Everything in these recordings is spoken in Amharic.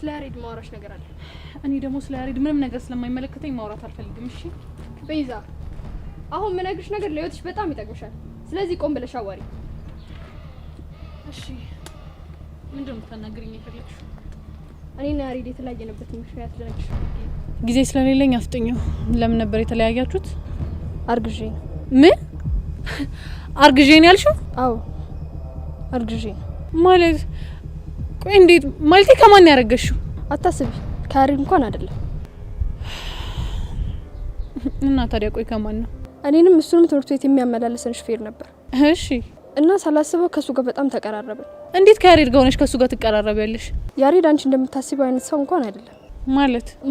ስለ ያሬድ ማውራሽ ነገር አለ። እኔ ደግሞ ስለ ያሬድ ምንም ነገር ስለማይመለከተኝ ማውራት አልፈልግም። እሺ ቤዛ፣ አሁን ምነግርሽ ነገር ለህይወትሽ በጣም ይጠቅምሻል። ስለዚህ ቆም ብለሽ አዋሪ። እሺ ምንድነው የምትናገሪኝ የፈለግሽው? እኔና ያሬድ የተለያየንበት ምክንያት ልነግርሽ። ጊዜ ስለሌለኝ አፍጥኘው። ለምን ነበር የተለያያችሁት? አርግዤ። ምን አርግዤ ነው ያልሽው? አዎ አርግዤ ማለት ቆይ እንዴት ማለት ከማን ያረገሽው? አታስቢ፣ ከያሬድ እንኳን አይደለም። እና ታዲያ ቆይ ከማን ነው? እኔንም እሱንም ትምህርት ቤት የሚያመላልሰን ሹፌር ነበር። እሺ እና ሳላስበው ከሱ ጋር በጣም ተቀራረብን። እንዴት ከያሬድ ጋር ሆነሽ ከሱ ጋር ትቀራረቢያለሽ? ያሬድ አንቺ እንደምታስቢው አይነት ሰው እንኳን አይደለም።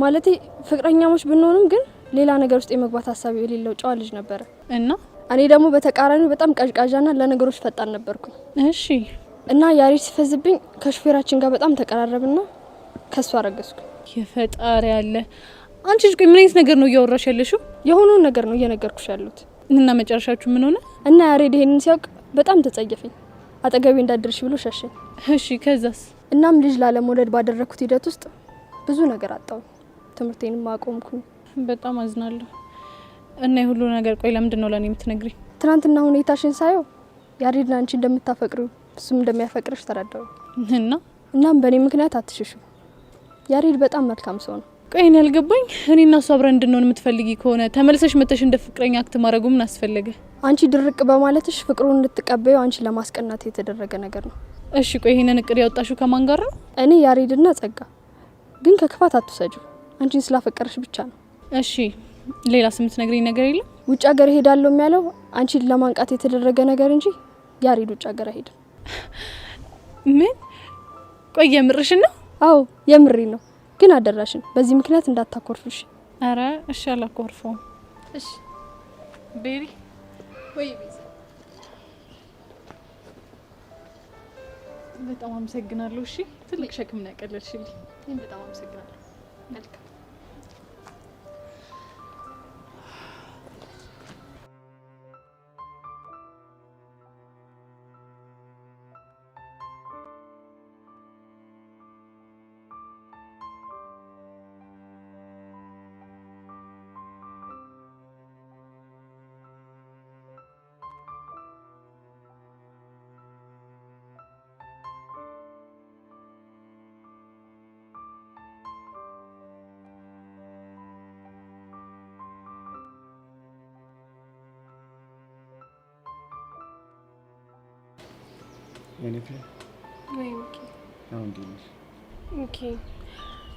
ማለቴ ፍቅረኛሞች ብንሆንም ግን ሌላ ነገር ውስጥ የመግባት ሀሳብ የሌለው ጨዋ ልጅ ነበረ። እና እኔ ደግሞ በተቃራኒው በጣም ቀዥቃዣና ለነገሮች ፈጣን ነበርኩኝ። እሺ እና ያሬድ ሲፈዝብኝ ከሹፌራችን ጋር በጣም ተቀራረብና ከሱ አረገዝኩ። የፈጣሪ ያለ አንቺ ቆይ ምን አይነት ነገር ነው እያወራሽ ያለሽው? የሆነውን ነገር ነው እየነገርኩሽ ያለሁት። እና መጨረሻችሁ ምን ሆነ? እና ያሬድ ይሄንን ሲያውቅ በጣም ተጸየፈኝ። አጠገቤ እንዳደርሽ ብሎ ሸሸኝ። እሺ ከዛስ? እናም ልጅ ላለመውለድ ባደረኩት ሂደት ውስጥ ብዙ ነገር አጣሁ። ትምህርቴንም አቆምኩኝ። በጣም አዝናለሁ። እና ይሁሉ ነገር ቆይ ለምንድን ነው ለኔ የምትነግሪኝ? ትናንትና ሁኔታሽን ሳየው ያሬድን አንቺ እንደምታፈቅሪው እሱም እንደሚያፈቅርሽ ተረዳሁ። እናም በእኔ ምክንያት አትሽሹ። ያሬድ በጣም መልካም ሰው ነው። ቆይ እኔ ያልገባኝ እኔና እሱ አብረን እንድንሆን የምትፈልጊ ከሆነ ተመልሰሽ መተሽ እንደ ፍቅረኛ አክት ማድረጉ ምን አስፈለገ? አንቺ ድርቅ በማለትሽ ፍቅሩን እንድትቀበዩ አንቺ ለማስቀናት የተደረገ ነገር ነው። እሺ ቆይ ይሄንን እቅድ ያወጣሽው ከማን ጋር ነው? እኔ ያሬድና ጸጋ። ግን ከክፋት አትሰጂው፣ አንቺን ስላፈቀረሽ ብቻ ነው። እሺ ሌላ ስምት ነግሪኝ ነገር የለም? ውጭ ሀገር ሄዳለሁ የሚያለው አንቺን ለማንቃት የተደረገ ነገር እንጂ ያሬድ ውጭ ሀገር አይሄድም። ምን? ቆይ የምርሽ ነው? አዎ የምሪ ነው። ግን አደራሽን በዚህ ምክንያት እንዳታኮርፍሽ። አረ እሺ አላኮርፈውም። እሺ ቤሪ ወይ ቤዛ፣ በጣም አመሰግናለሁ። እሺ ትልቅ ሸክም ነው ያቀለልሽልኝ። በጣም አመሰግናለሁ። መልካም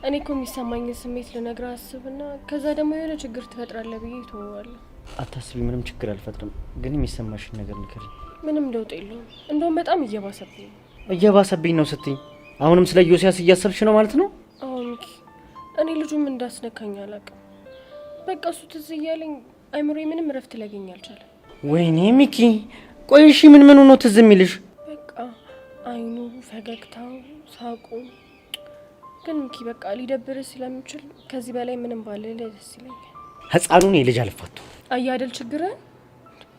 እኔ እኮ የሚሰማኝ ስሜት ልነግርህ አስብና ከዛ ደግሞ የሆነ ችግር ትፈጥራለህ ብዬ ተወዋለሁ። አታስቢ፣ ምንም ችግር አልፈጥርም። ግን የሚሰማሽን ነገር ንገሪኝ። ምንም ለውጥ የለውም። እንደውም በጣም እየባሰብኝ ነው። እየባሰብኝ ነው ስትይ አሁንም ስለ ዮሲያስ እያሰብሽ ነው ማለት ነው? አዎ ሚኪ፣ እኔ ልጁም እንዳስነካኝ አላውቅም። በቃ እሱ ትዝ እያለኝ አይምሮዬ ምንም እረፍት ሊያገኝ አልቻለም። ወይኔ ሚኪ፣ ቆይ እሺ ምን ነው ትዝ የሚልሽ? በቃ አይኑ፣ ፈገግታው፣ ሳቁ። ግን ሚኪ በቃ ሊደብርህ ስለሚችል ከዚህ በላይ ምንም ባልል ደስ ይለኛል። ህፃኑን የልጅ አልፋቱ አያደል ችግርህ።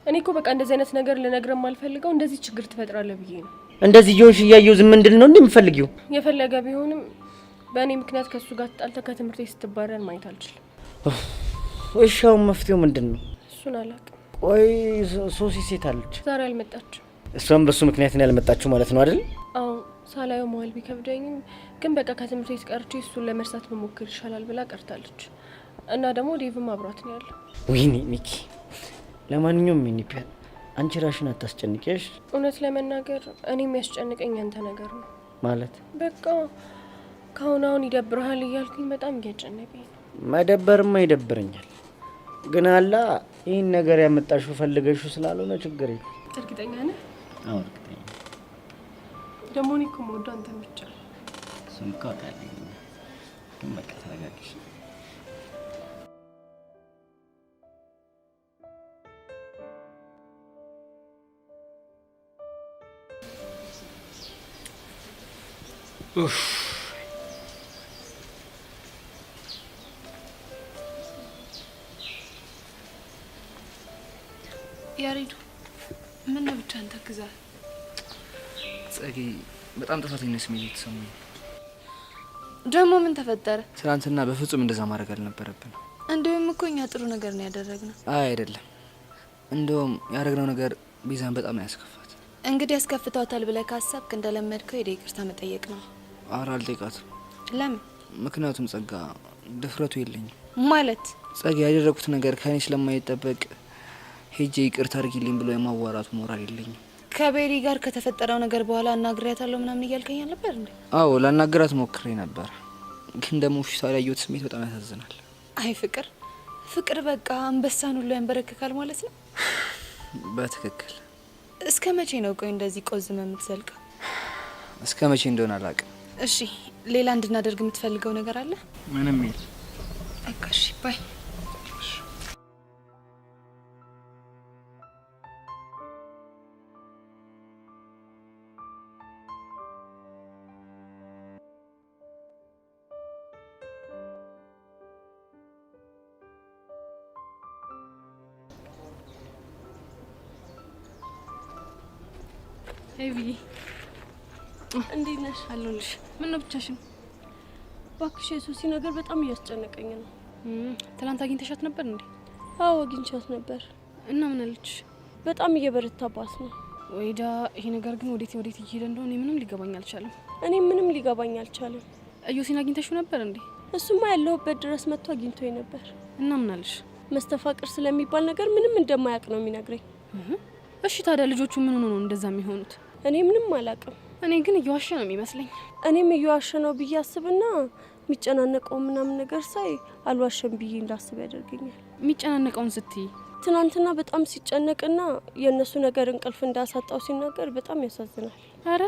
እኔ እኮ በቃ እንደዚህ አይነት ነገር ልነግርህ ማልፈልገው እንደዚህ ችግር ትፈጥራለህ ብዬ ነው። እንደዚህ ይሆንሽ እያየሁ ዝም እንድል ነው እንደምፈልጊው? የፈለገ ቢሆንም በእኔ ምክንያት ከሱ ጋር ተጣልተህ ከትምህርት ቤት ስትባረር ማየት አልችልም። እሺ አሁን መፍትሄው ምንድን ነው? እሱን አላውቅም። ቆይ ሶሲ ሴት አለች ዛሬ አልመጣችም። እሷም በሱ ምክንያት ነው ያልመጣችው ማለት ነው አይደል? አዎ ሳላየው መዋል ቢከብደኝም ግን በቃ ከትምህርት ቤት ቀርቼ እሱን ለመርሳት መሞከር ይሻላል ብላ ቀርታለች። እና ደግሞ ዴቭም አብሯት ነው ያለው። ወይኔ ሚኪ፣ ለማንኛውም ሚኒፒያ አንቺ ራሽን አታስጨንቂሽ። እውነት ለመናገር እኔ የሚያስጨንቀኝ አንተ ነገር ነው ማለት። በቃ ካሁን ይደብርሃል እያልኩኝ በጣም እያጨነቀኝ ነው። መደበርማ ይደብረኛል፣ ግን አላ ይህን ነገር ያመጣሽው ፈልገሽው ስላልሆነ ችግር የለም። እርግጠኛ ነህ? አዎ እርግጠኛ። ደግሞ እኔ እኮ የምወደው አንተን ብቻ ነው። እሱን እኮ አውቃለሁ፣ ግን በቃ ተረጋግሽ። ኡፍ ያሬዱ ምን ነው ብቻ አንተ ግዛ ጸጊ፣ በጣም ጥፋተኛ ስሜት የተሰማኝ። ደግሞ ምን ተፈጠረ? ትናንትና በፍጹም እንደዛ ማድረግ አልነበረብን። እንደውም እኮ እኛ ጥሩ ነገር ነው ያደረግነው። አይደለም፣ እንደውም ያደረግነው ነገር ቤዛን በጣም ያስከፋት። እንግዲህ ያስከፍተዋታል ብለህ ካሰብክ እንደለመድከው ሄደ ይቅርታ መጠየቅ ነው። ኧረ አልጠይቃትም። ለምን? ምክንያቱም ጸጋ ድፍረቱ የለኝም። ማለት ጸጋ ያደረኩት ነገር ከኔ ስለማይጠበቅ ሄጄ ይቅርታ አድርጊልኝ ብሎ የማዋራቱ ሞራል የለኝም። ከቤሪ ጋር ከተፈጠረው ነገር በኋላ አናግሪያታለሁ ምናምን እያልከኝ ነበር እንዴ? አዎ ላናገራት ሞክሬ ነበር፣ ግን ደግሞ ፊቷ ላይ ያየሁት ስሜት በጣም ያሳዝናል። አይ ፍቅር ፍቅር በቃ አንበሳን ሁሉ ያንበረክካል ማለት ነው። በትክክል። እስከ መቼ ነው ቆይ እንደዚህ ቆዝመ የምትዘልቀው? እስከ መቼ እንደሆነ አላውቅም። እሺ ሌላ እንድናደርግ የምትፈልገው ነገር አለ? ምንም የለ። በቃ እሺ ባይ። ሄቪ እንዴት ነሽ? አለሁልሽ። ምን ነው ብቻሽን? እባክሽ የሱሲ ነገር በጣም እያስጨነቀኝ ነው። ትናንት አግኝተሻት ነበር እንዴ? አዎ አግኝቻት ነበር። እና ምን አለች? በጣም እየበረታባት ነው። ወይዳ ይሄ ነገር ግን ወዴት እየሄደ እንደሆነ ምንም ሊገባኝ አልቻለም። እኔ ምንም ሊገባኝ አልቻለም። እዮሲን አግኝተሽው ነበር እንዴ? እሱማ ያለሁበት ድረስ መጥቶ አግኝቶኝ ነበር። እና ምን አለሽ? መስተፋቅር ስለሚባል ነገር ምንም እንደማያውቅ ነው የሚነግረኝ። እሺ ታዲያ ልጆቹ ምን ሆኖ ነው እንደዛ የሚሆኑት? እኔ ምንም አላውቅም። እኔ ግን እየዋሸ ነው የሚመስለኝ። እኔም እየዋሸ ነው ብዬ አስብና የሚጨናነቀው ምናምን ነገር ሳይ አልዋሸም ብዬ እንዳስብ ያደርገኛል። የሚጨናነቀውን ስትይ? ትናንትና በጣም ሲጨነቅና የእነሱ ነገር እንቅልፍ እንዳሳጣው ሲናገር በጣም ያሳዝናል። አረ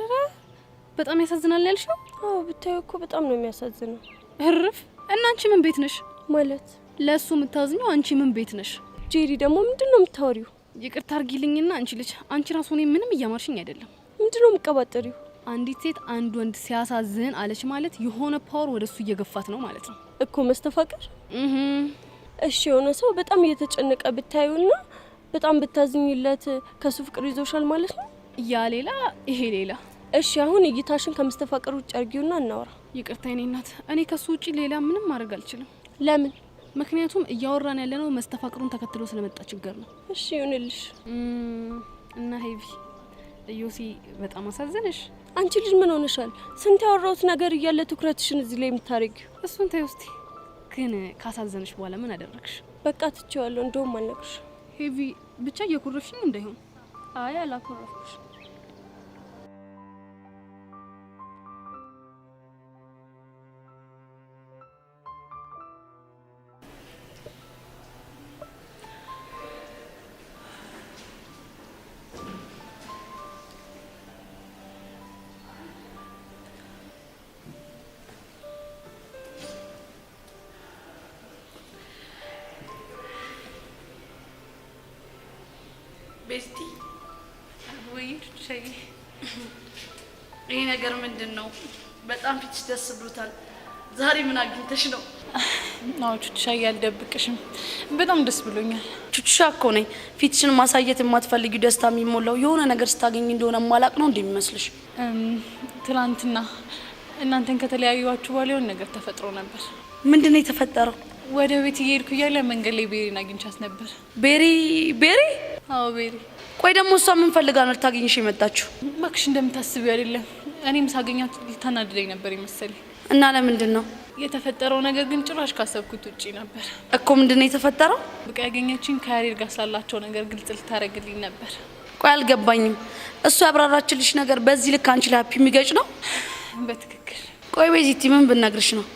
በጣም ያሳዝናል ያልሽው? አዎ ብታዩ እኮ በጣም ነው የሚያሳዝነው። እርፍ። እና አንቺ ምን ቤት ነሽ? ማለት ለሱ የምታዝኘው አንቺ ምን ቤት ነሽ? ጄሪ ደግሞ ምንድነው የምታወሪው? ይቅርታ አርጊልኝና አንቺ ልጅ፣ አንቺ ራሱ እኔ ምንም እያማርሽኝ አይደለም። ምንድነው የምትቀባጠሪው? አንዲት ሴት አንድ ወንድ ሲያሳዝን አለች ማለት የሆነ ፓወር ወደሱ እየገፋት ነው ማለት ነው እኮ መስተፋቅር። እሺ የሆነ ሰው በጣም እየተጨነቀ ብታዩና በጣም ብታዝኝለት ከሱ ፍቅር ይዞሻል ማለት ነው? ያ ሌላ ይሄ ሌላ። እሺ አሁን እይታሽን ከመስተፋቅር ውጭ አርጊውና እናወራ። ይቅርታ የኔ እናት፣ እኔ ከሱ ውጪ ሌላ ምንም ማድረግ አልችልም። ለምን? ምክንያቱም እያወራን ያለነው መስተፋቅሩን ተከትሎ ስለመጣ ችግር ነው። እሺ ይሁንልሽ። እና ሄቪ እዮሲ በጣም አሳዘነሽ? አንቺ ልጅ ምን ሆነሻል? ስንት ያወራሁት ነገር እያለ ትኩረትሽን እዚህ ላይ የምታረጊው? እሱን ተይ ውስቲ። ግን ካሳዘነሽ በኋላ ምን አደረግሽ? በቃ ትቼዋለሁ። እንደውም አልነግርሽ። ሄቪ ብቻ እየኮረፍሽኝ እንዳይሆን። አይ አላኮረፍሽ። ቤስቲ ወይ ሸይ ይሄ ነገር ምንድነው? በጣም ፊትሽ ደስ ብሎታል። ዛሬ ምን አግኝተሽ ነው? አዎ ቹቻ ያልደብቅሽም በጣም ደስ ብሎኛል። ቹቻ እኮ ነኝ። ፊትሽን ማሳየት የማትፈልጊው ደስታ የሚሞላው የሆነ ነገር ስታገኝ እንደሆነ ማላቅ ነው እንደሚመስልሽ? ትናንትና እናንተን ከተለያዩዋችሁ በኋላ የሆነ ነገር ተፈጥሮ ነበር። ምንድነው የተፈጠረው? ወደ ቤት እየሄድኩ እያለ መንገድ ላይ ቤሪን አግኝቻት ነበር። ቤሪ? አዎ ቤሪ። ቆይ ደግሞ እሷ ምን ፈልጋ ነው ልታገኝሽ የመጣችሁ? እባክሽ እንደምታስቢው አይደለም። እኔም ሳገኛት ልታናድደኝ ነበር ይመስለኝ። እና ለምንድን ነው የተፈጠረው ነገር ግን ጭራሽ ካሰብኩት ውጪ ነበር እኮ። ምንድነው የተፈጠረው? በቃ ያገኘችኝ ከያሬድ ጋር ስላላቸው ነገር ግልጽ ልታረግልኝ ነበር። ቆይ አልገባኝም። እሱ ያብራራችልሽ ነገር በዚህ ልክ አንቺ ላይ ሀፒ የሚገጭ ነው? በትክክል። ቆይ ቤዚቲ ምን ብነግርሽ ነው?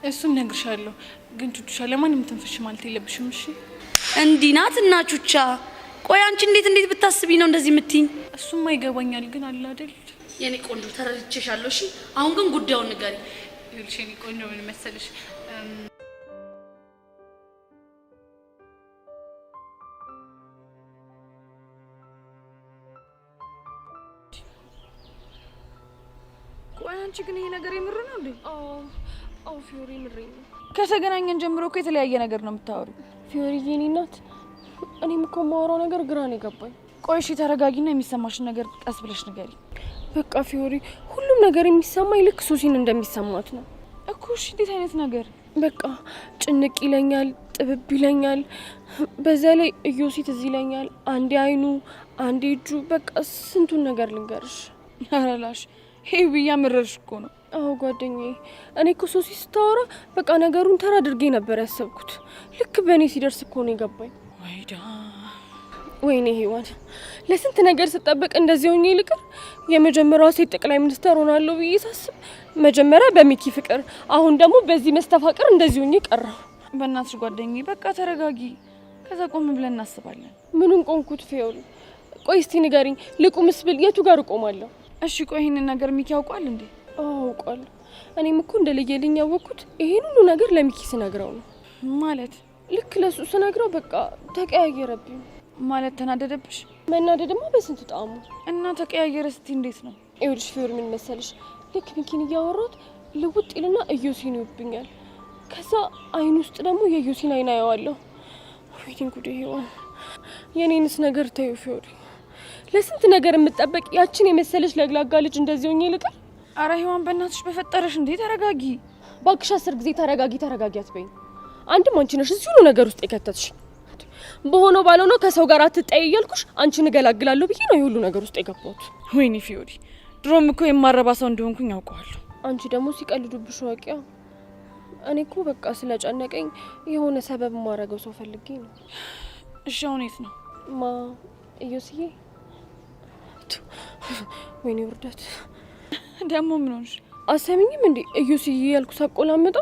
እሱን ነግርሻለሁ፣ ግን ቹቻ ለማንም ትንፍሽ ማለት የለብሽም እሺ? እንዲህ ናት እና ቹቻ። ቆይ አንቺ እንዴት ብታስቢ ነው እንደዚህ የምትይኝ? እሱማ ይገባኛል፣ ግን አለ አይደል የኔ ቆንጆ ተረድቼሻለሁ። እሺ አሁን ግን ጉዳዩን ንገሪ። ይልሽ የኔ ቆንጆ ምን መሰለሽ፣ ቆይ አንቺ ግን ይሄ ነገር የምር ነው እንዴ? አዎ ፊዮሪ ምሬኝ ነው። ከተገናኘን ጀምሮ እኮ የተለያየ ነገር ነው የምታወሪው። ፊዮሪ የኔ እናት፣ እኔም እኮ የማወራው ነገር ግራ ነው የገባኝ። ቆይ እሺ ተረጋጊና የሚሰማሽን ነገር ቀስ ብለሽ ንገሪ። በቃ ፊዮሪ፣ ሁሉም ነገር የሚሰማኝ ልክ ሱሲን እንደሚሰማት ነው። እሺ እንዴት አይነት ነገር? በቃ ጭንቅ ይለኛል፣ ጥብብ ይለኛል። በዛ ላይ እዮሲት እዚህ ይለኛል። አንዴ አይኑ፣ አንዴ እጁ፣ በቃ ስንቱን ነገር ልንገርሽ። አራላሽ ሄቢ ያመረርሽ እኮ ነው። አዎ ጓደኛዬ፣ እኔ እኮ ሶሲ ስታወራ በቃ ነገሩን ተራ አድርጌ ነበር ያሰብኩት። ልክ በእኔ ሲደርስ እኮ ነው የገባኝ። ወይዳ ወይኔ ሄዋን፣ ለስንት ነገር ስጠብቅ እንደዚህ ሆኜ ልቅር። የመጀመሪያዋ ሴት ጠቅላይ ሚኒስትር ሆናለሁ ብዬ ሳስብ መጀመሪያ በሚኪ ፍቅር፣ አሁን ደግሞ በዚህ መስተፋቅር እንደዚህ ሆኜ ቀረሁ። በእናትሽ ጓደኛዬ በቃ ተረጋጊ። ከዛ ቆም ብለን እናስባለን። ምኑን ቆምኩት ፊዮሪ? ቆይ እስቲ ንገሪኝ፣ ልቁምስ ብል የቱ ጋር እቆማለሁ? እሺ ቆይ ይሄንን ነገር ሚኪ ያውቃል እንዴ? አውቃለሁ። እኔም እኮ እንደለየልኝ ያወቅኩት ይሄን ሁሉ ነገር ለሚኪ ስነግረው ነው። ማለት ልክ ለሱ ስነግረው በቃ ተቀያየረብኝ። ማለት ተናደደብሽ? መናደድማ በስንት ጣሙ። እና ተቀያየረ ስቲ እንዴት ነው? ይኸውልሽ ፊዮሪ፣ ምን መሰልሽ፣ ልክ ሚኪን እያወራሁት ልውጥ ይልና እዮሲን ይውብኛል። ከዛ አይን ውስጥ ደግሞ የእዮሲን አይን አየዋለሁ። ወይኔ ጉዴ ሄዋን፣ የኔንስ ነገር ተይው ፊዮሪ። ለስንት ነገር የምጠበቅ ያችን የመሰለች ለግላጋ ልጅ እንደዚህ ሆኜ ልቀር? አረ ሄዋን በእናትሽ በፈጠረሽ እንዴ ተረጋጊ። ባክሽ 10 ጊዜ ተረጋጊ ተረጋጊ አትበይኝ። አንድም አንቺ ነሽ እዚህ ሁሉ ነገር ውስጥ የከተትሽ። በሆነው ባልሆነው ከሰው ጋር አትጣይ እያልኩሽ አንቺን እገላግላለሁ ብዬ ነው የሁሉ ነገር ውስጥ የገባሁት። ወይኔ ፊዮሪ፣ ድሮም እኮ የማረባ ሰው እንደሆንኩኝ ያውቀዋለሁ። አንቺ ደግሞ ሲቀልዱብሽ ዋቂያ። እኔ እኮ በቃ ስለጨነቀኝ የሆነ ሰበብ ማረገው ሰው ፈልጌ ነው። እሺ አሁን የት ነው? ማ እዮስዬ? ወይኔ ውርደት። ደግሞ ምን ሆንሽ? አሰሚኝም እንዴ እዮስዬ ያልኩ ሳቆላመጣ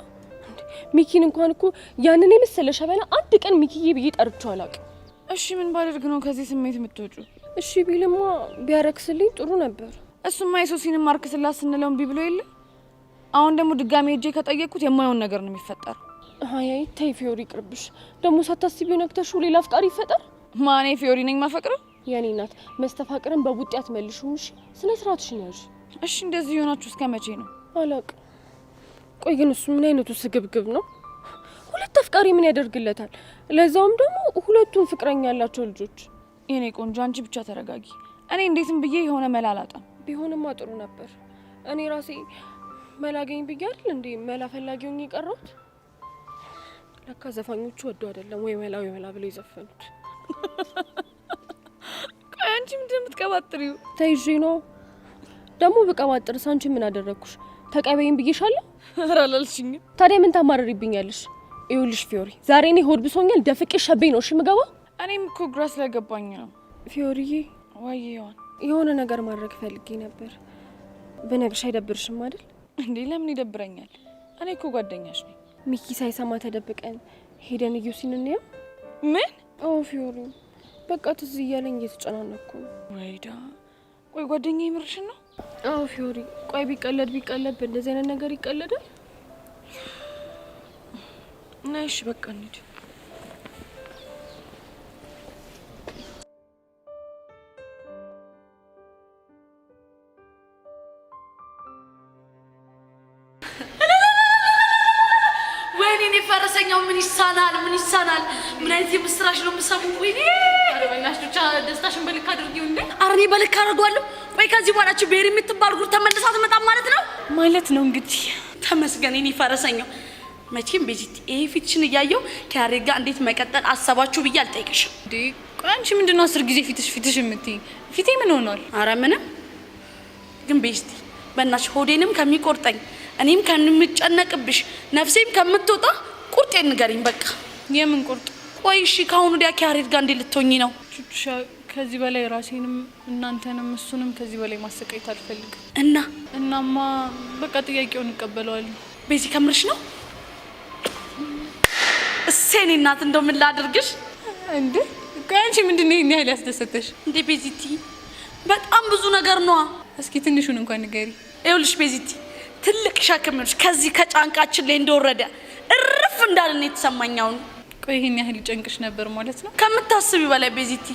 ሚኪን እንኳን እኮ ያንን የመሰለ ሸበላ አንድ ቀን ሚኪዬ ብዬ ጠርቼው አላውቅም። እሺ ምን ባደርግ ነው ከዚህ ስሜት የምትወጪው? እሺ ቢልማ ቢያረክስልኝ ጥሩ ነበር። እሱማ የሶሲን ማርክ ስላት ስንለው እምቢ ብሎ የለ። አሁን ደግሞ ድጋሜ ሄጄ ከጠየቅኩት የማይሆን ነገር ነው የሚፈጠር። አይ ተይ ፊዮሪ ይቅርብሽ። ደግሞ ሳታስቢው ነክተሽው ሌላ አፍቃሪ ይፈጠር። ማኔ ፊዮሪ ነኝ ማፈቅረው? የኔ እናት መስተፋቅርን በቡጤያት መልሽው። እሺ ስነ ስርዓትሽን ያዥ። እሺ እንደዚህ የሆናችሁ እስከ መቼ ነው? አላውቅም። ቆይ ግን እሱ ምን አይነቱ ስግብግብ ነው? ሁለት አፍቃሪ ምን ያደርግለታል? ለዛውም ደግሞ ሁለቱም ፍቅረኛ ያላቸው ልጆች። የኔ ቆንጆ አንቺ ብቻ ተረጋጊ። እኔ እንዴትም ብዬ የሆነ መላ አላጣም። ቢሆንማ ጥሩ ነበር። እኔ ራሴ መላገኝ ብዬ አይደል እንዴ መላ ፈላጊ ሆኜ የቀረሁት። ለካ ዘፋኞቹ ወደው አይደለም ወይ መላ ብለው የዘፈኑት። ቆይ አንቺ ምንድን ነው የምትቀባጥሪው? ተይዤ ነው ደግሞ ብቀባጥርስ አንቺ ምን አደረግኩሽ? ተቀበይኝ ብዬሻለሁ። ኧረ አላልሽኝም። ታዲያ ምን ታማረሪብኛለሽ? ይኸውልሽ ፊዮሪ፣ ዛሬ እኔ ሆድ ብሶኛል። ደፍቄ ሸቤ ነው እሺ የምገባው። እኔም እኮ ግራ ስለገባኝ ነው። ፊዮሪዬ፣ ወይ ይሆን የሆነ ነገር ማድረግ ፈልጌ ነበር። ብነግርሽ አይደብርሽም አይደል? እንዴ ለምን ይደብረኛል? እኔ እኮ ጓደኛሽ ነኝ። ሚኪ ሳይሰማ ተደብቀን ሄደን እዮሲን እንየው። ምን? አዎ ፊዮሪ፣ በቃ ትዝ እያለኝ እየተጨናነኩ ነው። ወይዳ፣ ቆይ ጓደኛ ይምርሽን ነው? አዎ ፊዮሪ፣ ቆይ ቢቀለድ በእንደዚህ አይነት ነገር ይቀለዳል? እና እሺ በቃ እንሂድ። ወይኔ ፈረሰኛው ምን ይሳናል? ምን አይነት የምስራች ነው የምሰማው? ወይኔ አረበናሽ ብቻ ደስታሽን በልክ አድርጊው እንዴ። አርኔ በልክ አድርጓለሁ። ቆይ ከዚህ በኋላች ቤሪ የምትባል ጉር ተመልሳ ትመጣ ማለት ነው እንግዲህ። ተመስገን የኔ ፈረሰኛው። መቼም ቤዚት ይሄ ፊትሽን እያየው ከያሬድ ጋር እንዴት መቀጠል አሰባችሁ ብዬ አልጠይቅሽም እንዴ። ቆይ አንቺ ምንድነው 10 ጊዜ ፊትሽ የምትይ? ፊቴ ምን ሆኗል? አረ ምንም። ግን ቤዚት በእናትሽ ሆዴንም ከሚቆርጠኝ እኔም ከምጨነቅብሽ ነፍሴም ከምትወጣ ቁርጤን ንገሪኝ በቃ። የምን ቁርጥ? ቆይ እሺ ካሁን ወዲያ ከያሬድ ጋር እንዴት ልትሆኚ ነው? ቹቹሻ ከዚህ በላይ ራሴንም እናንተንም እሱንም ከዚህ በላይ ማሰቃየት አልፈልግም። እናማ በቃ ጥያቄውን እቀበለዋለሁ። ቤዚ ከምርሽ ነው? እሴኔ እናት እንደው ምን ላድርግሽ እንዴ? ቆይ አንቺ ምንድነው ይሄን ያህል ያስደሰተሽ እንዴ? ቤዚቲ በጣም ብዙ ነገር ነዋ። እስኪ ትንሹን እንኳን ንገሪ። ይኸውልሽ ቤዚቲ ትልቅ ሸክም ነሽ ከዚህ ከጫንቃችን ላይ እንደወረደ እርፍ እንዳለን የተሰማኛው። ቆይ ይሄን ያህል ጨንቅሽ ነበር ማለት ነው? ከምታስቢው በላይ ቤዚቲ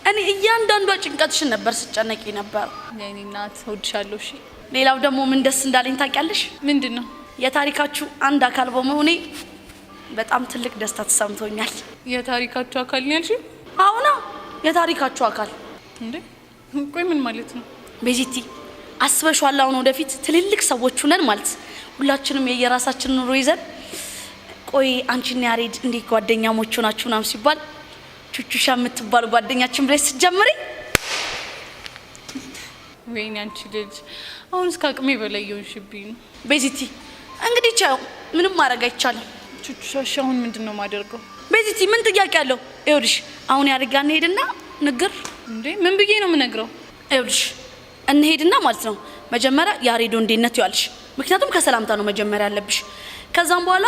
እኔ እያንዳንዷ ጭንቀትሽን ነበር ስጨነቂ ነበር። የኔ እናት እወድሻለሁ። እሺ ሌላው ደግሞ ምን ደስ እንዳለኝ ታውቂያለሽ? ምንድነው? የታሪካችሁ አንድ አካል በመሆኔ በጣም ትልቅ ደስታ ተሰምቶኛል። የታሪካችሁ አካል ነው ያልሽኝ? አሁና የታሪካችሁ አካል እንዴ? ቆይ ምን ማለት ነው? ቤዚቲ አስበሽዋል? አሁን ወደፊት ትልልቅ ሰዎች ሆነን ማለት ሁላችንም የየራሳችን ኑሮ ይዘን ቆይ አንቺና ያሬድ እንዴ ጓደኛሞች ሆናችሁ ምናምን ሲባል ቹቹሻ የምትባል ጓደኛችን ብለሽ ስትጀምሪ ወይኔ አንቺ ልጅ አሁን እስከ አቅሜ በላይ ይሆንሽብኝ። ቤዚቲ እንግዲህ ቻው ምንም ማድረግ አይቻልም። ቹቹሻ አሁን ምንድነው ማደርገው? ቤዚቲ ምን ጥያቄ አለው? ይኸውልሽ አሁን ያሬድ ጋር እንሄድና ንግር እንዴ ምን ብዬ ነው የምነግረው? ይኸውልሽ እንሄድና ማለት ነው መጀመሪያ ያሬድ እንዴነት ይዋልሽ። ምክንያቱም ከሰላምታ ነው መጀመሪያ ያለብሽ። ከዛም በኋላ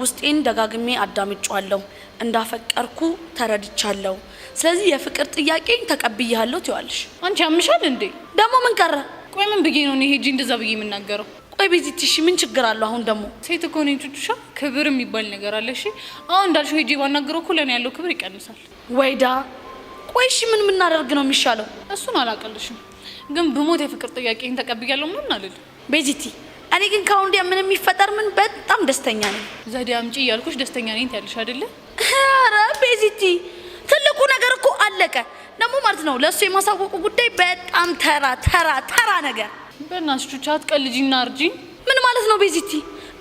ውስጤን ደጋግሜ አዳምጫለሁ እንዳፈቀርኩ ተረድቻለሁ። ስለዚህ የፍቅር ጥያቄን ተቀብያለሁ ትይዋለሽ። አንቺ ያምሻል እንዴ? ደግሞ ምን ቀረ? ቆይ ምን ብዬ ነው እኔ ሄጂ እንደዛ ብዬ የምናገረው? ቆይ ቤዚቲ እሺ ምን ችግር አለው? አሁን ደግሞ ሴት እኮ ነኝ ቹቹሻ፣ ክብር የሚባል ነገር አለ። እሺ አሁን እንዳልሽው ሄጂ ባናገረው እኮ ለኔ ያለው ክብር ይቀንሳል። ወይዳ ቆይ እሺ ምን ምናደርግ ነው የሚሻለው? እሱን አላቀልሽም፣ ግን ብሞት የፍቅር ጥያቄን ተቀብያለሁ ምናምን አልል። ቤዚቲ እኔ ግን ካሁን እንዲያ ምን የሚፈጠር ምን በጣም ደስተኛ ነኝ። ዘዴ አምጪ እያልኩሽ ደስተኛ ነኝ ትያለሽ አይደለ? ኧረ ቤዚቲ ትልቁ ነገር እኮ አለቀ። ደግሞ ማለት ነው ለእሱ የማሳወቁ ጉዳይ በጣም ተራ ነገር። በእናትሽ ቹቹ አትቀልጂና እርጂኝ። ምን ማለት ነው ቤዚቲ?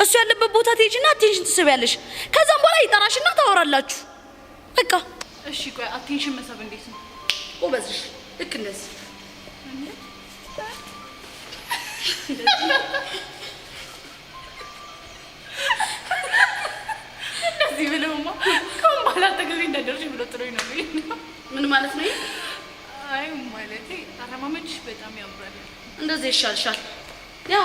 እሱ ያለበት ቦታ ትሄጂና አቴንሽን ትስቢያለሽ። ከዛም በኋላ ይጠራሽና ታወራላችሁ። በቃ እሺ ቆይ አቴንሽን መሳብ እንዴት ነው? ጎበዝሽ። ልክ እንደዚህ እንደዚህ ብለውማ ከአሁን በኋላ አጠገቤ እንዳደርሽ ብሎ ጥሎኝ ነው። ምን ማለት ነው? አይ ማለቴ አረማመድሽ በጣም ያምራል። እንደዚህ ይሻልሻል። ያው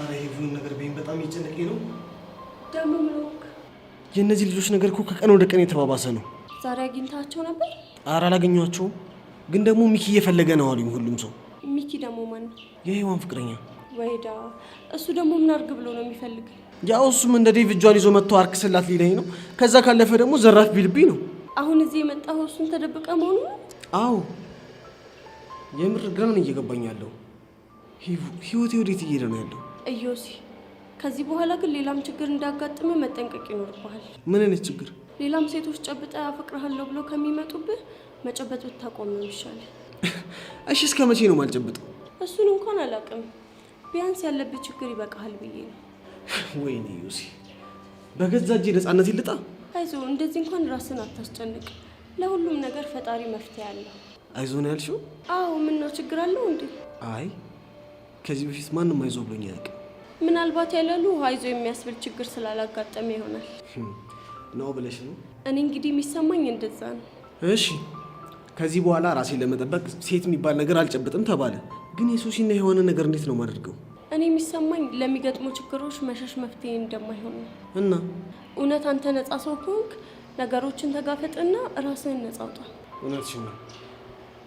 አረ ይሁን ነገር በይን በጣም እየጨነቀኝ ነው። ደግሞ ምን ሆንክ? የእነዚህ ልጆች ነገር እኮ ከቀን ወደ ቀን የተባባሰ ነው። ዛሬ አግኝታቸው ነበር? አረ አላገኘኋቸውም፣ ግን ደግሞ ሚኪ እየፈለገ ነው አሉኝ ሁሉም ሰው። ሚኪ ደግሞ ማን ነው? የሔዋን ፍቅረኛ። ወይዳ እሱ ደግሞ ምን አድርግ ብሎ ነው የሚፈልግ? ያው እሱም እንደ ዴቭ እጇን ይዞ መጥቶ አርክ ስላት ሊለኝ ነው። ከዛ ካለፈ ደግሞ ዘራፍ ቢልብኝ ነው። አሁን እዚህ የመጣው እሱን ተደብቀ መሆኑ ነው? አዎ የምር ግራ ነው እየገባኝ ያለው። ህይወቴ ወዴት እየሄደ ነው ያለው? እዮሲ ከዚህ በኋላ ግን ሌላም ችግር እንዳጋጥመ መጠንቀቅ ይኖርብሃል። ምን አይነት ችግር? ሌላም ሴቶች ጨብጣ አፈቅርሃለሁ ብለው ከሚመጡብህ መጨበጥ ብታቆም ነው ይሻላል። እሺ እስከ መቼ ነው ማልጨብጠው? እሱን እንኳን አላውቅም። ቢያንስ ያለብህ ችግር ይበቃሃል ብዬ ነው። ወይኔ ዮሲ በገዛ እጄ ነፃነት ይልጣ። አይዞህ እንደዚህ እንኳን ራስን አታስጨንቅ። ለሁሉም ነገር ፈጣሪ መፍትሄ አለው። አይዞ ነው ያልሽው? አዎ ምን ነው ችግር አለው እንዴ? አይ ከዚህ በፊት ማንም አይዞ ብሎኝ አያውቅም። ምናልባት ያለሉ አይዞ የሚያስብል ችግር ስላላጋጠመ ይሆናል ነው ብለሽ ነው? እኔ እንግዲህ የሚሰማኝ እንደዛ ነው። እሺ ከዚህ በኋላ ራሴን ለመጠበቅ ሴት የሚባል ነገር አልጨብጥም ተባለ። ግን የሱሲና የሆነ ነገር እንዴት ነው ማደርገው? እኔ የሚሰማኝ ለሚገጥሙ ችግሮች መሸሽ መፍትሄ እንደማይሆን ነው። እና እውነት አንተ ነፃ ሰው ከሆንክ ነገሮችን ተጋፈጥና ራስህን ነፃ አውጣ። እውነትሽ ነው።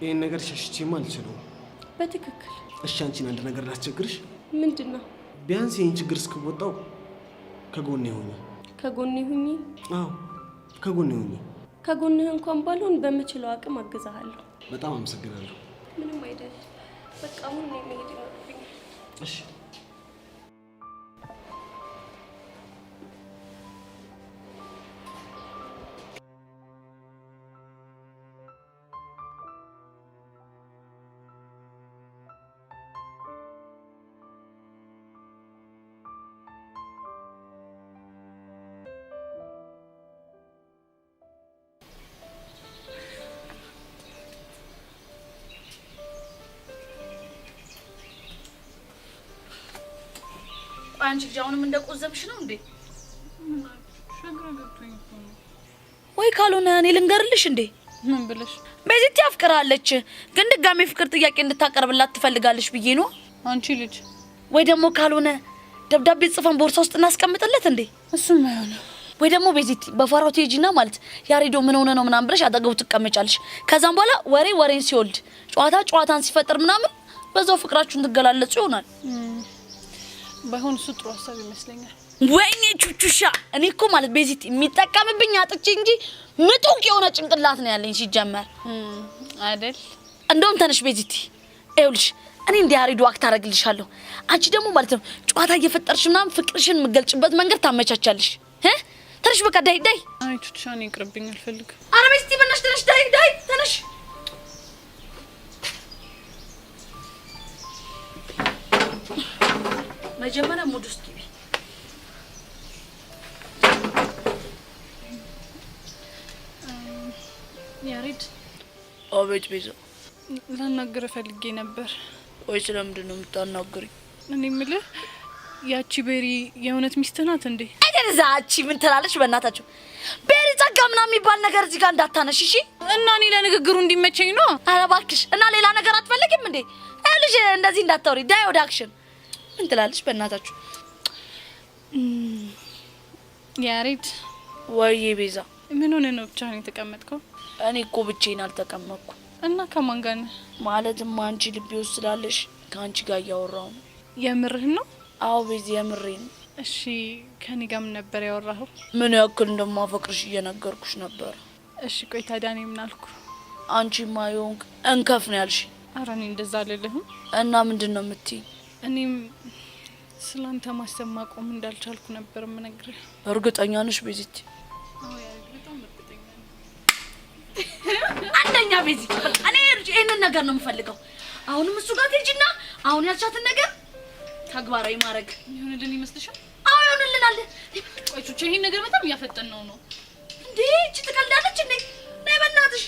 ይህን ነገር ሸሽቼማ አልችለውም። በትክክል። እሺ አንቺን አንድ ነገር ላስቸግርሽ። ምንድን ነው? ቢያንስ ይህን ችግር እስክወጣው ከጎኔ ሆኚ። ከጎኔ ሁኚ? አዎ ከጎኔ ሆኚ። ከጎንህ እንኳን ባልሆን በምችለው አቅም አግዛሃለሁ። በጣም አመሰግናለሁ። ምንም አይደል። በቃ አሁን ነው መሄድ ይኖርብኛል። እሺ አንቺ ጃውንም እንደቆዘብሽ ነው እንዴ? ሸግራ ገብቶኝ እኮ ነው። ወይ ካልሆነ እኔ ልንገርልሽ እንዴ? ምን ብለሽ? ቤዚቲ አፍቅራለች፣ ግን ድጋሜ ፍቅር ጥያቄ እንድታቀርብላት ትፈልጋለች ብዬ ነው። አንቺ ልጅ ወይ ደግሞ ካልሆነ ደብዳቤ ጽፈን ቦርሳ ውስጥ እናስቀምጥለት እንዴ? እሱም አይሆንም። ወይ ደግሞ ቤዚቲ በፋራው ቴጂና ማለት ያሬዶ ምን ሆነ ነው ምናምን ብለሽ አጠገቡ ትቀመጫለሽ። ከዛም በኋላ ወሬን ሲወልድ ጨዋታን ሲፈጥር ምናምን በዛው ፍቅራችሁን ትገላለጹ ይሆናል። ባይሆን እሱ ጥሩ ሀሳብ ይመስለኛል። ወይኔ ቹቹሻ እኔ እኮ ማለት ቤዚቲ የሚጠቀምብኝ አጥቼ እንጂ ምጡቅ የሆነ ጭንቅላት ነው ያለኝ ሲጀመር አይደል? እንደውም ተነሽ ቤዚቲ፣ ይኸውልሽ እኔ እንደ ያሬድ ዋክት አረግልሻለሁ። አንቺ ደግሞ ማለት ነው ጨዋታ እየፈጠርሽ ምናምን ፍቅርሽን የምገልጭበት መንገድ ታመቻቻለሽ። ተነሽ በቃ ዳይ ዳይ። አይ ቹቻኔ ይቅርብኝ አልፈልግም። ኧረ በይ እስቲ በእናትሽ ተነሽ ዳይ ዳይ ተነሽ። መጀመሪያ ሙድ ውስጥ ግቢ። ያሬድ። አቤት ቤዛ። ላናግር ፈልጌ ነበር። ወይ ስለምንድን ነው የምታናግሪኝ? እኔ የምልህ ያቺ ቤሪ የእውነት ሚስትህ ናት እንዴ? አይደዛቺ ምን ትላለች? በእናታችሁ ቤሪ ጸጋ ምናምን የሚባል ነገር እዚህ ጋር እንዳታነሽ እሺ። እና እኔ ለንግግሩ እንዲመቸኝ ነው። ኧረ እባክሽ። እና ሌላ ነገር አትፈልጊም እንዴ? ልጅ እንደዚህ እንዳታወሪ። ዳይ ወደ አክሽን። ምን ትላለች? በእናታችሁ ያሬድ። ወይ ቤዛ። ምን ሆነ ነው ብቻህን የተቀመጥከው? እኔ እኮ ብቻዬን አልተቀመጥኩም። እና ከማን ጋር ነህ? ማለትም አንቺ ልቤ ውስጥ ስላለሽ ከአንቺ ጋር እያወራሁ ነው። የምርህን ነው? አዎ ቤዛ የምሬን። እሺ ከኔ ጋር ምን ነበር ያወራኸው? ምን ያክል እንደማፈቅርሽ እየነገርኩሽ ነበር። እሺ ቆይ ታዲያ እኔ ምን አልኩ? አንቺማ የሆንክ እንከፍ ነው ያልሽ። ኧረ እኔ እንደዛ አልልህም። እና ምንድን ነው የምትይኝ? እኔም ስላንተ ማሰብ ማቆም እንዳልቻልኩ ነበር የምነግርህ። እርግጠኛ ነሽ ቤዚቲ? አዎ ያሬድ በጣም እርግጠኛ ነኝ። አንደኛ ቤዚቲ በቃ እኔ ይሄንን ነገር ነው የምፈልገው። አሁንም እሱ ጋር ትሄጂና አሁን ያልሻትን ነገር ተግባራዊ ማድረግ ይሁንልን ይመስልሻል? አዎ ይሁንልናል። ቆይ ቹቻ ይሄን ነገር በጣም እያፈጠነው ነው እንዴ? እቺ ትቀልዳለች እንዴ? ነይ በእናትሽ